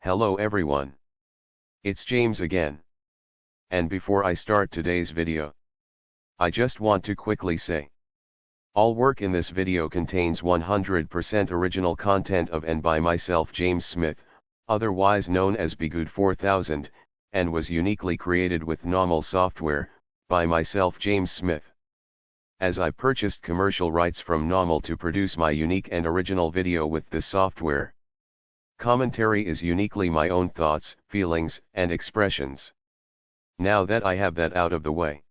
Hello everyone. It's James again. And before I start today's video, I just want to quickly say, all work in this video contains 100% original content of and by myself James Smith, otherwise known as Bgood 4000, and was uniquely created with NAWMAL software, by myself James Smith. As I purchased commercial rights from NAWMAL to produce my unique and original video with this software. Commentary is uniquely my own thoughts, feelings, and expressions. Now that I have that out of the way,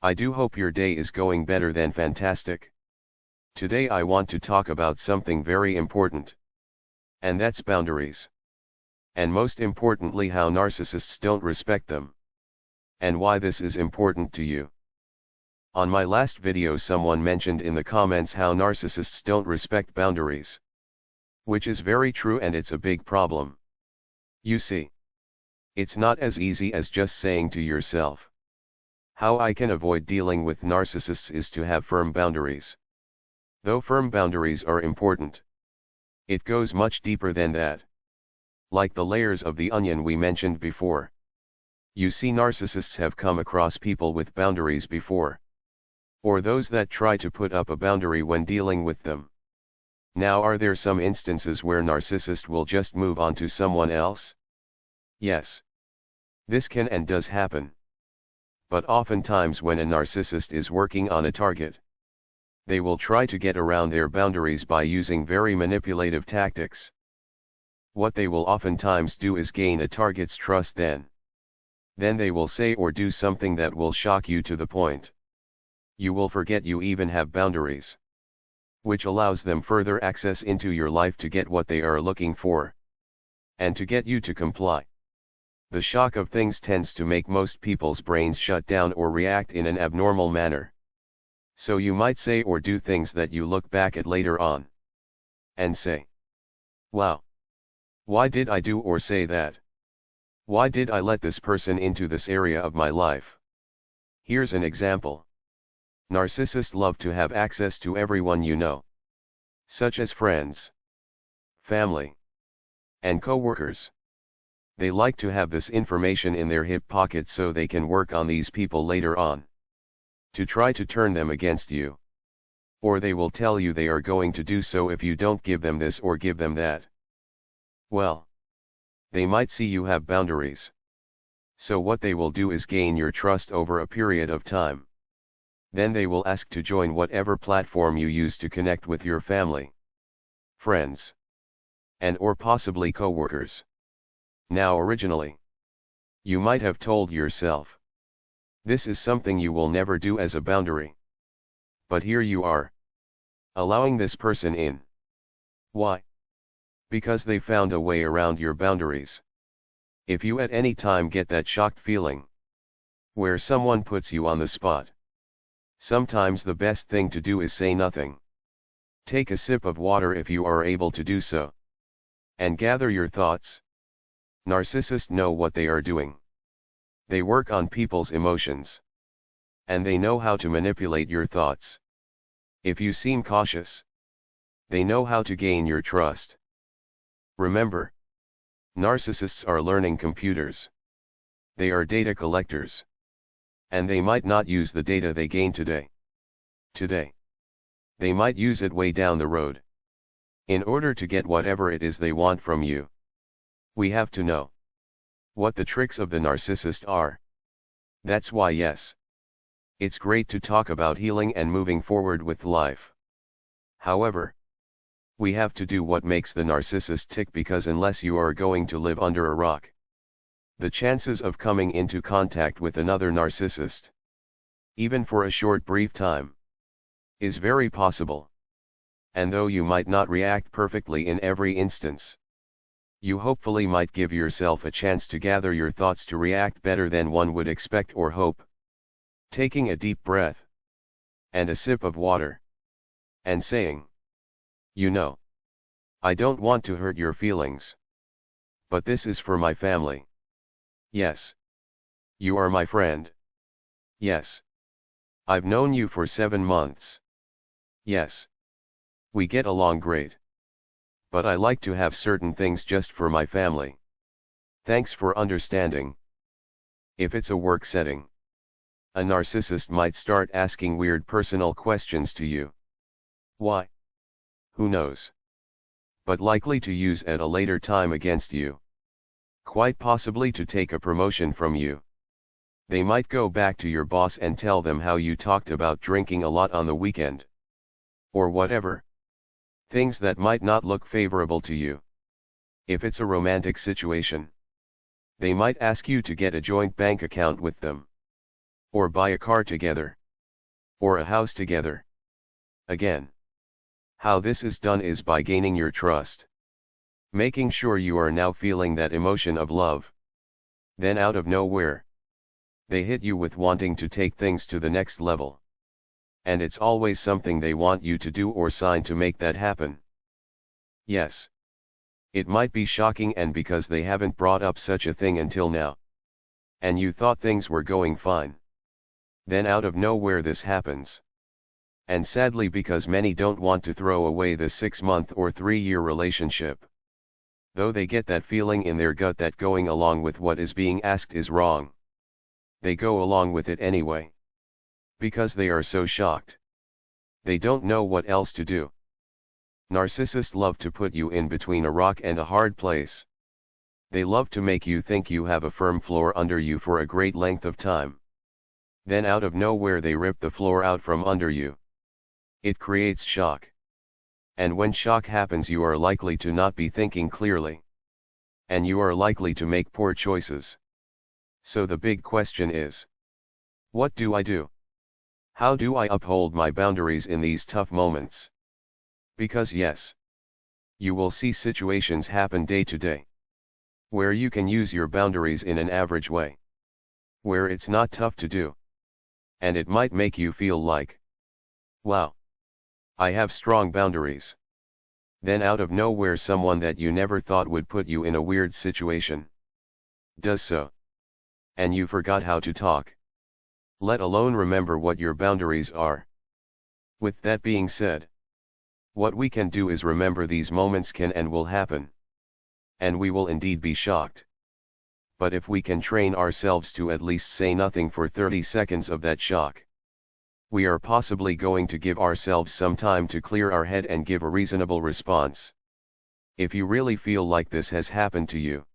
I do hope your day is going better than fantastic. Today I want to talk about something very important. And that's boundaries. And most importantly, how narcissists don't respect them. And why this is important to you. On my last video someone mentioned in the comments how narcissists don't respect boundaries. Which is very true, and it's a big problem. You see, it's not as easy as just saying to yourself, how I can avoid dealing with narcissists is to have firm boundaries. Though firm boundaries are important, it goes much deeper than that. Like the layers of the onion we mentioned before. You see, narcissists have come across people with boundaries before. Or those that try to put up a boundary when dealing with them. Now, are there some instances where narcissist will just move on to someone else? Yes. This can and does happen. But oftentimes when a narcissist is working on a target, they will try to get around their boundaries by using very manipulative tactics. What they will oftentimes do is gain a target's trust, then they will say or do something that will shock you to the point you will forget you even have boundaries. Which allows them further access into your life to get what they are looking for. And to get you to comply. The shock of things tends to make most people's brains shut down or react in an abnormal manner. So you might say or do things that you look back at later on. And say, wow. Why did I do or say that? Why did I let this person into this area of my life? Here's an example. Narcissists love to have access to everyone you know. Such as friends, family, and co-workers. They like to have this information in their hip pocket so they can work on these people later on. To try to turn them against you. Or they will tell you they are going to do so if you don't give them this or give them that. Well, they might see you have boundaries. So what they will do is gain your trust over a period of time. Then they will ask to join whatever platform you use to connect with your family, friends, and or possibly co-workers. Now originally, you might have told yourself, this is something you will never do as a boundary. But here you are, allowing this person in. Why? Because they found a way around your boundaries. If you at any time get that shocked feeling, where someone puts you on the spot, sometimes the best thing to do is say nothing. Take a sip of water if you are able to do so. And gather your thoughts. Narcissists know what they are doing. They work on people's emotions. And they know how to manipulate your thoughts. If you seem cautious, they know how to gain your trust. Remember, narcissists are learning computers. They are data collectors. And they might not use the data they gain today. They might use it way down the road. In order to get whatever it is they want from you, we have to know what the tricks of the narcissist are. That's why, yes, it's great to talk about healing and moving forward with life. However, we have to do what makes the narcissist tick, because unless you are going to live under a rock, the chances of coming into contact with another narcissist, even for a short brief time, is very possible. And though you might not react perfectly in every instance, you hopefully might give yourself a chance to gather your thoughts to react better than one would expect or hope. Taking a deep breath, and a sip of water, and saying, you know, I don't want to hurt your feelings, but this is for my family. Yes. You are my friend. Yes. I've known you for 7 months. Yes. We get along great. But I like to have certain things just for my family. Thanks for understanding. If it's a work setting, a narcissist might start asking weird personal questions to you. Why? Who knows? But likely to use at a later time against you. Quite possibly to take a promotion from you. They might go back to your boss and tell them how you talked about drinking a lot on the weekend. Or whatever. Things that might not look favorable to you. If it's a romantic situation, they might ask you to get a joint bank account with them. Or buy a car together. Or a house together. Again, how this is done is by gaining your trust. Making sure you are now feeling that emotion of love. Then out of nowhere, they hit you with wanting to take things to the next level. And it's always something they want you to do or sign to make that happen. Yes. It might be shocking, and because they haven't brought up such a thing until now. And you thought things were going fine. Then out of nowhere this happens. And sadly, because many don't want to throw away the 6-month or 3-year relationship. Though they get that feeling in their gut that going along with what is being asked is wrong. They go along with it anyway. Because they are so shocked. They don't know what else to do. Narcissists love to put you in between a rock and a hard place. They love to make you think you have a firm floor under you for a great length of time. Then out of nowhere they rip the floor out from under you. It creates shock. And when shock happens, you are likely to not be thinking clearly. And you are likely to make poor choices. So the big question is, what do I do? How do I uphold my boundaries in these tough moments? Because yes, you will see situations happen day to day, where you can use your boundaries in an average way, where it's not tough to do. And it might make you feel like, wow, I have strong boundaries. Then out of nowhere someone that you never thought would put you in a weird situation does so. And you forgot how to talk. Let alone remember what your boundaries are. With that being said, what we can do is remember these moments can and will happen. And we will indeed be shocked. But if we can train ourselves to at least say nothing for 30 seconds of that shock, we are possibly going to give ourselves some time to clear our head and give a reasonable response. If you really feel like this has happened to you,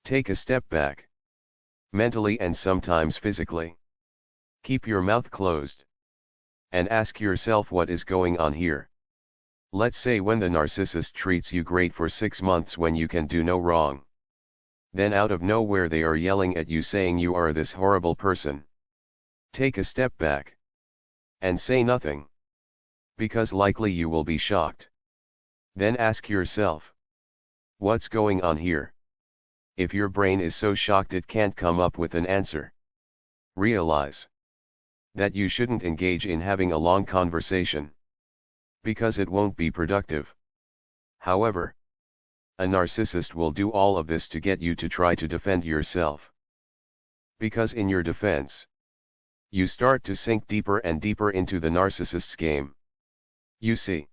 take a step back. Mentally and sometimes physically. Keep your mouth closed. And ask yourself what is going on here. Let's say when the narcissist treats you great for 6 months when you can do no wrong. Then out of nowhere they are yelling at you saying you are this horrible person. Take a step back. And say nothing. Because likely you will be shocked. Then ask yourself, what's going on here? If your brain is so shocked it can't come up with an answer, realize that you shouldn't engage in having a long conversation. Because it won't be productive. However, a narcissist will do all of this to get you to try to defend yourself. Because in your defense, you start to sink deeper and deeper into the narcissist's game. You see,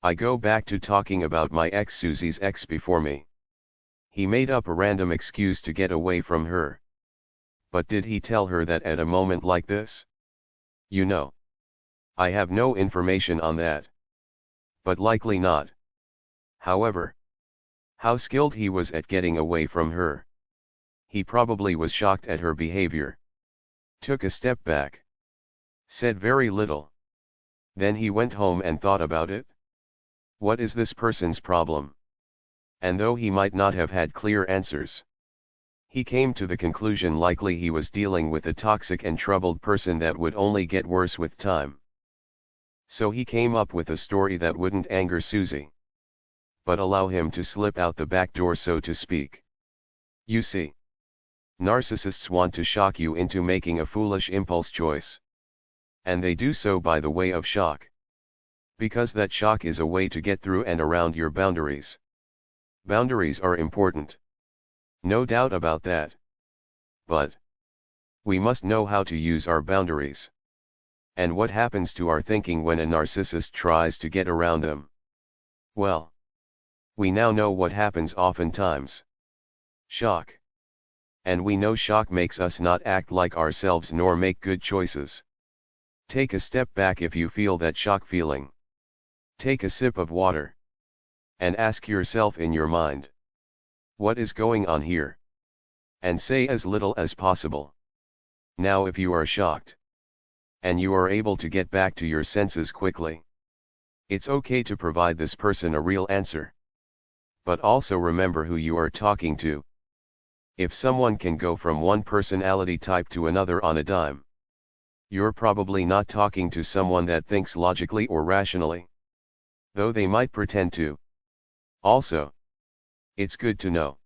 I go back to talking about my ex Susie's ex before me. He made up a random excuse to get away from her. But did he tell her that at a moment like this? You know, I have no information on that. But likely not. However, how skilled he was at getting away from her. He probably was shocked at her behavior. Took a step back. Said very little. Then he went home and thought about it. What is this person's problem? And though he might not have had clear answers, he came to the conclusion likely he was dealing with a toxic and troubled person that would only get worse with time. So he came up with a story that wouldn't anger Susie, but allow him to slip out the back door, so to speak. You see, narcissists want to shock you into making a foolish impulse choice. And they do so by the way of shock. Because that shock is a way to get through and around your boundaries. Boundaries are important. No doubt about that. But we must know how to use our boundaries. And what happens to our thinking when a narcissist tries to get around them? Well, we now know what happens oftentimes. Shock. And we know shock makes us not act like ourselves nor make good choices. Take a step back if you feel that shock feeling. Take a sip of water. And ask yourself in your mind, what is going on here? And say as little as possible. Now if you are shocked, and you are able to get back to your senses quickly, it's okay to provide this person a real answer. But also remember who you are talking to. If someone can go from one personality type to another on a dime, you're probably not talking to someone that thinks logically or rationally, though they might pretend to. Also, it's good to know,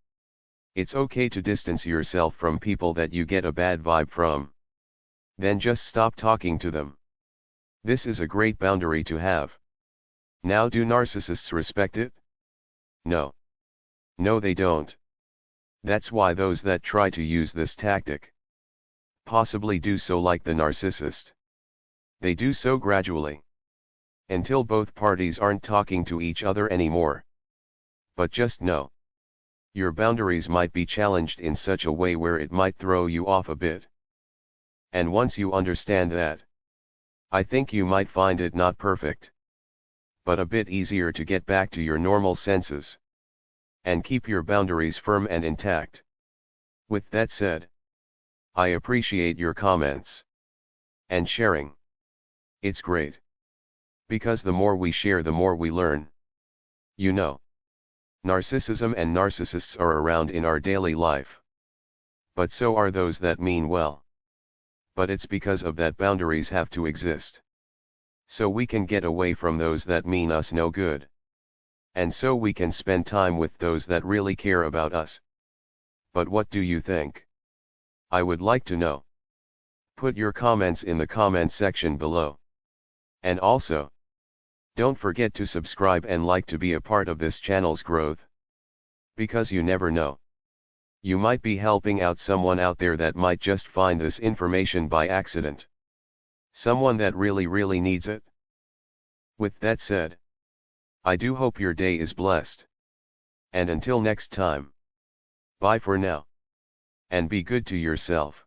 it's okay to distance yourself from people that you get a bad vibe from. Then just stop talking to them. This is a great boundary to have. Now, do narcissists respect it? No. No, they don't. That's why those that try to use this tactic possibly do so like the narcissist. They do so gradually, until both parties aren't talking to each other anymore. But just know, your boundaries might be challenged in such a way where it might throw you off a bit. And once you understand that, I think you might find it not perfect, but a bit easier to get back to your normal senses and keep your boundaries firm and intact. With that said, I appreciate your comments and sharing. It's great, because the more we share, the more we learn. You know, narcissism and narcissists are around in our daily life, but so are those that mean well. But it's because of that boundaries have to exist, so we can get away from those that mean us no good, and so we can spend time with those that really care about us. But what do you think? I would like to know. Put your comments in the comment section below. And also, don't forget to subscribe and like to be a part of this channel's growth. Because you never know, you might be helping out someone out there that might just find this information by accident. Someone that really needs it. With that said, I do hope your day is blessed. And until next time, bye for now. And be good to yourself.